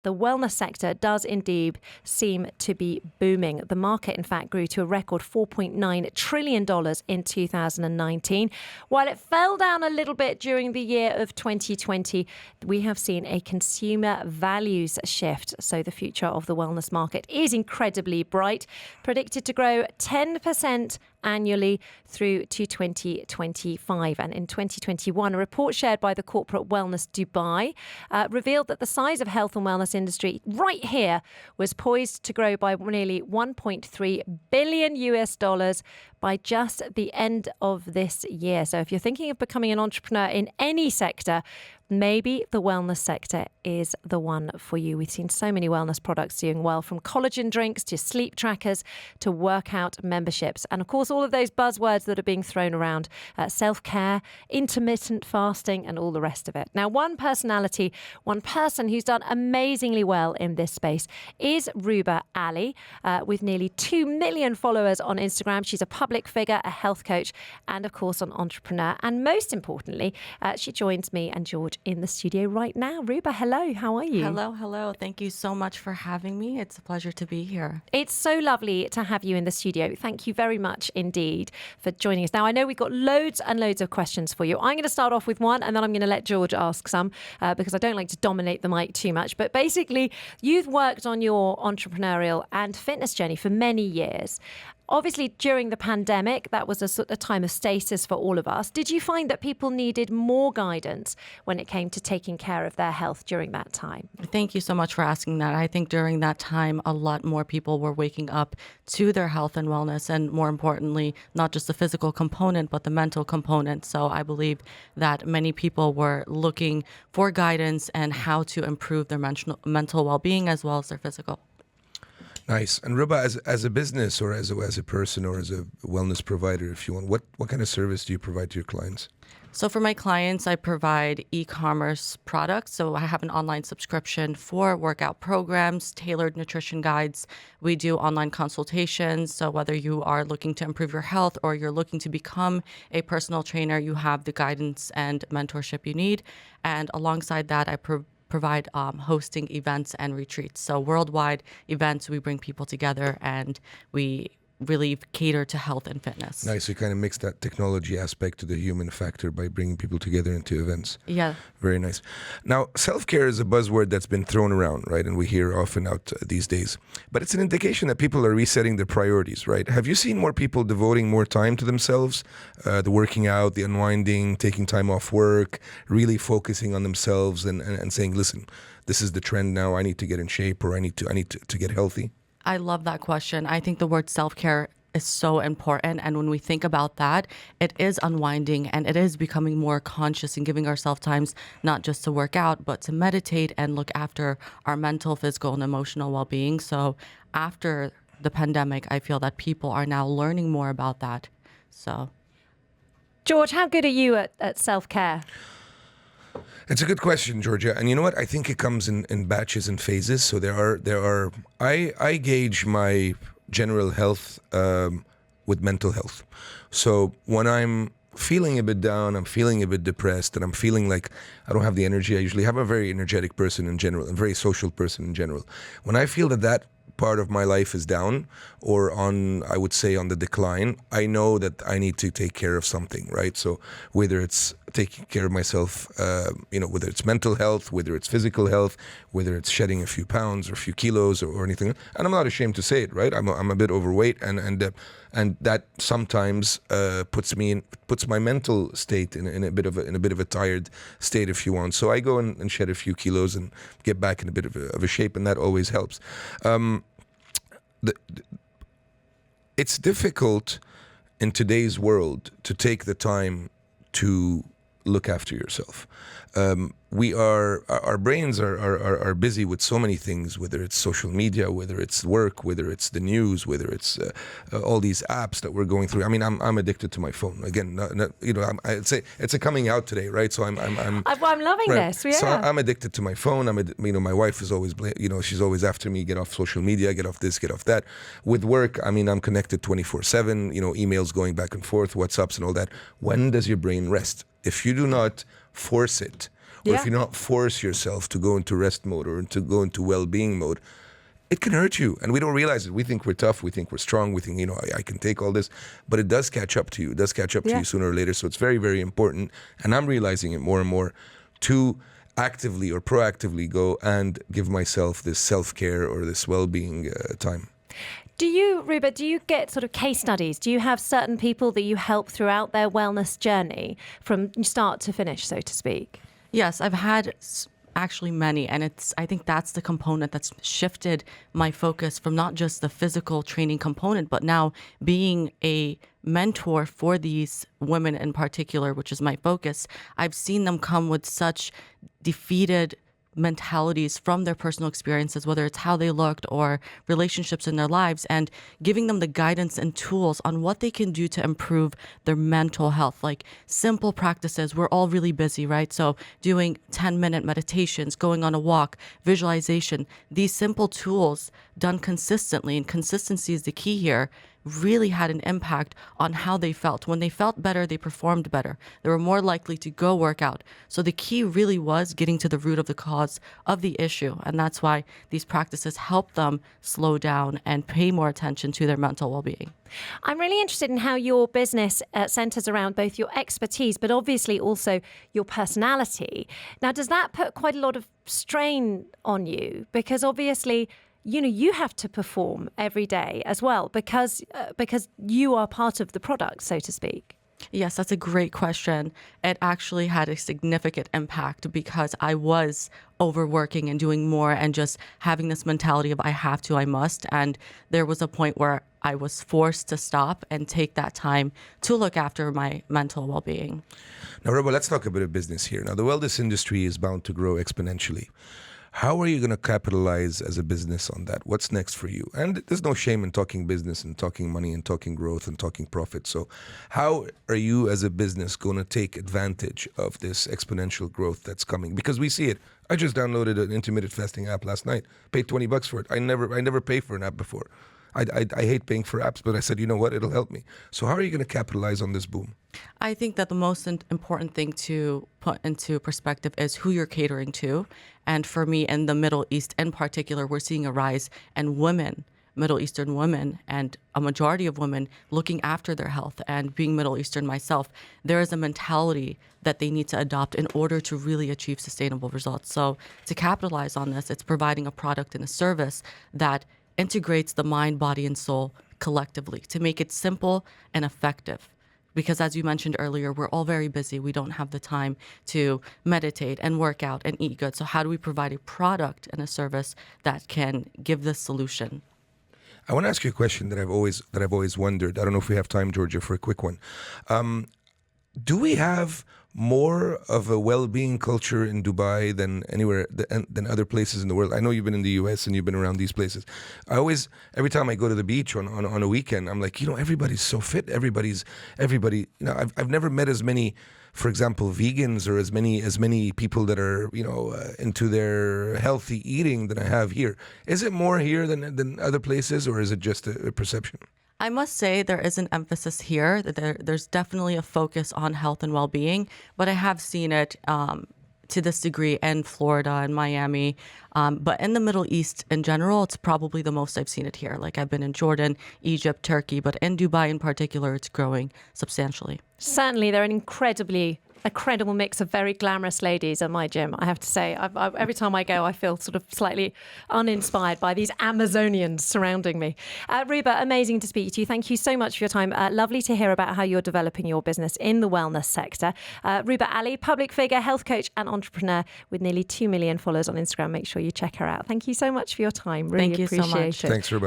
the wellness sector does indeed seem to be booming. The market, in fact, grew to a record $4.9 trillion in 2019. While it fell down a little bit during the year of 2020, we have seen a consumer values shift. So the future of the wellness market is incredibly bright, predicted to grow 10% annually through to 2025. And in 2021, a report shared by the corporate Wellness Dubai revealed that the size of health and wellness industry right here was poised to grow by nearly 1.3 billion US dollars by just the end of this year. So if you're thinking of becoming an entrepreneur in any sector, maybe the wellness sector is the one for you. We've seen so many wellness products doing well, from collagen drinks to sleep trackers to workout memberships. And of course, all of those buzzwords that are being thrown around, self-care, intermittent fasting, and all the rest of it. Now, one person who's done amazingly well in this space is Ruba Ali, with nearly 2 million followers on Instagram. She's a public figure, a health coach, and of course, an entrepreneur. And most importantly, she joins me and George in the studio right now. Ruba, hello. How are you? Hello. Thank you so much for having me. It's a pleasure to be here. It's so lovely to have you in the studio. Thank you very much indeed for joining us. Now, I know we've got loads and loads of questions for you. I'm going to start off with one, and then I'm going to let George ask some because I don't like to dominate the mic too much. But basically, you've worked on your entrepreneurial and fitness journey for many years. Obviously, during the pandemic, that was a time of stasis for all of us. Did you find that people needed more guidance when it came to taking care of their health during that time? Thank you so much for asking that. I think during that time, a lot more people were waking up to their health and wellness, and more importantly, not just the physical component, but the mental component. So I believe that many people were looking for guidance and how to improve their mental well-being as well as their physical. Nice. And Ruba, as a business or as a person or as a wellness provider, if you want, what kind of service do you provide to your clients? So for my clients, I provide e-commerce products. So I have an online subscription for workout programs, tailored nutrition guides. We do online consultations. So whether you are looking to improve your health or you're looking to become a personal trainer, you have the guidance and mentorship you need. And alongside that, I provide hosting events and retreats. So worldwide events, we bring people together and we really cater to health and fitness. Nice. You kind of mix that technology aspect to the human factor by bringing people together into events. Yeah. Very nice. Now, self-care is a buzzword that's been thrown around, right? And we hear often out these days. But it's an indication that people are resetting their priorities, right? Have you seen more people devoting more time to themselves? The working out, the unwinding, taking time off work, really focusing on themselves and saying, listen, this is the trend now. I need to get in shape, or I need to get healthy. I love that question. I think the word self-care is so important. And when we think about that, it is unwinding and it is becoming more conscious and giving ourselves times not just to work out, but to meditate and look after our mental, physical, and emotional well-being. So after the pandemic, I feel that people are now learning more about that. So, George, how good are you at self-care? It's a good question, Georgia. And you know what? I think it comes in batches and phases. So I gauge my general health with mental health. So when I'm feeling a bit down, I'm feeling a bit depressed, and I'm feeling like I don't have the energy. I usually have a very energetic person in general, a very social person in general. When I feel that part of my life is down or I would say on the decline, I know that I need to take care of something, right? So whether it's taking care of myself, whether it's mental health, whether it's physical health, whether it's shedding a few pounds or a few kilos or anything. And I'm not ashamed to say it, right? I'm a bit overweight and that sometimes puts my mental state in a bit of a tired state, if you want. So I go and shed a few kilos and get back in a bit of a shape, and that always helps. It's difficult in today's world to take the time to look after yourself. Our brains are busy with so many things, whether it's social media, whether it's work, whether it's the news, whether it's all these apps that we're going through. I mean, I'm addicted to my phone. Again, I'd say it's a coming out today, right? So I'm loving right. this. Yeah. So I'm addicted to my phone. My wife is always, she's always after me. Get off social media. Get off this. Get off that. With work, I'm connected 24/7. Emails going back and forth, WhatsApps and all that. When does your brain rest? If you do not force it, or Yeah. if you not force yourself to go into rest mode or to go into well-being mode, it can hurt you. And we don't realize it. We think we're tough. We think we're strong. We think, I can take all this. But it does catch up to you. It does catch up to Yeah. you sooner or later. So it's very, very important. And I'm realizing it more and more to actively or proactively go and give myself this self-care or this well-being time. Ruba, do you get sort of case studies? Do you have certain people that you help throughout their wellness journey from start to finish, so to speak? Yes, I've had actually many, and I think that's the component that's shifted my focus from not just the physical training component, but now being a mentor for these women in particular, which is my focus. I've seen them come with such defeated mentalities from their personal experiences, whether it's how they looked or relationships in their lives, and giving them the guidance and tools on what they can do to improve their mental health. Like simple practices. We're all really busy, right? So doing 10-minute meditations, going on a walk, visualization, these simple tools done consistently, and consistency is the key here, really had an impact on how they felt. When they felt better, they performed better. They were more likely to go work out. So the key really was getting to the root of the cause of the issue. And that's why these practices help them slow down and pay more attention to their mental well-being. I'm really interested in how your business centers around both your expertise, but obviously also your personality. Now, does that put quite a lot of strain on you? Because obviously, you have to perform every day as well because you are part of the product, so to speak. Yes, that's a great question. It actually had a significant impact because I was overworking and doing more and just having this mentality of I have to, I must. And there was a point where I was forced to stop and take that time to look after my mental well-being. Now, Ruba, let's talk a bit of business here. Now, the wellness industry is bound to grow exponentially. How are you going to capitalize as a business on that? What's next for you? And there's no shame in talking business and talking money and talking growth and talking profit. So how are you as a business going to take advantage of this exponential growth that's coming? Because we see it. I just downloaded an intermittent fasting app last night, paid $20 for it. I never pay for an app before. I hate paying for apps, but I said, you know what, it'll help me. So how are you going to capitalize on this boom? I think that the most important thing to put into perspective is who you're catering to. And for me, in the Middle East in particular, we're seeing a rise in women, Middle Eastern women, and a majority of women looking after their health. And being Middle Eastern myself, there is a mentality that they need to adopt in order to really achieve sustainable results. So to capitalize on this, it's providing a product and a service that integrates the mind, body, and soul collectively to make it simple and effective. Because as you mentioned earlier, we're all very busy. We don't have the time to meditate and work out and eat good. So how do we provide a product and a service that can give this solution? I want to ask you a question that I've always wondered. I don't know if we have time, Georgia, for a quick one. Do we have more of a well-being culture in Dubai than anywhere than other places in the world? I know you've been in the US and you've been around these places. Every time I go to the beach on a weekend, I'm like, everybody's so fit. Everybody. I've never met as many, for example, vegans or as many people that are into their healthy eating than I have here. Is it more here than other places, or is it just a perception? I must say there is an emphasis here. There's definitely a focus on health and well-being, but I have seen it to this degree in Florida and Miami. But in the Middle East in general, it's probably the most I've seen it here. Like I've been in Jordan, Egypt, Turkey, but in Dubai in particular, it's growing substantially. Certainly, they're an incredible mix of very glamorous ladies at my gym, I have to say. Every time I go, I feel sort of slightly uninspired by these Amazonians surrounding me. Ruba, amazing to speak to you. Thank you so much for your time. Lovely to hear about how you're developing your business in the wellness sector. Ruba Ali, public figure, health coach and entrepreneur with nearly 2 million followers on Instagram. Make sure you check her out. Thank you so much for your time. Really Thank you so appreciate much. it. Thanks, Ruba.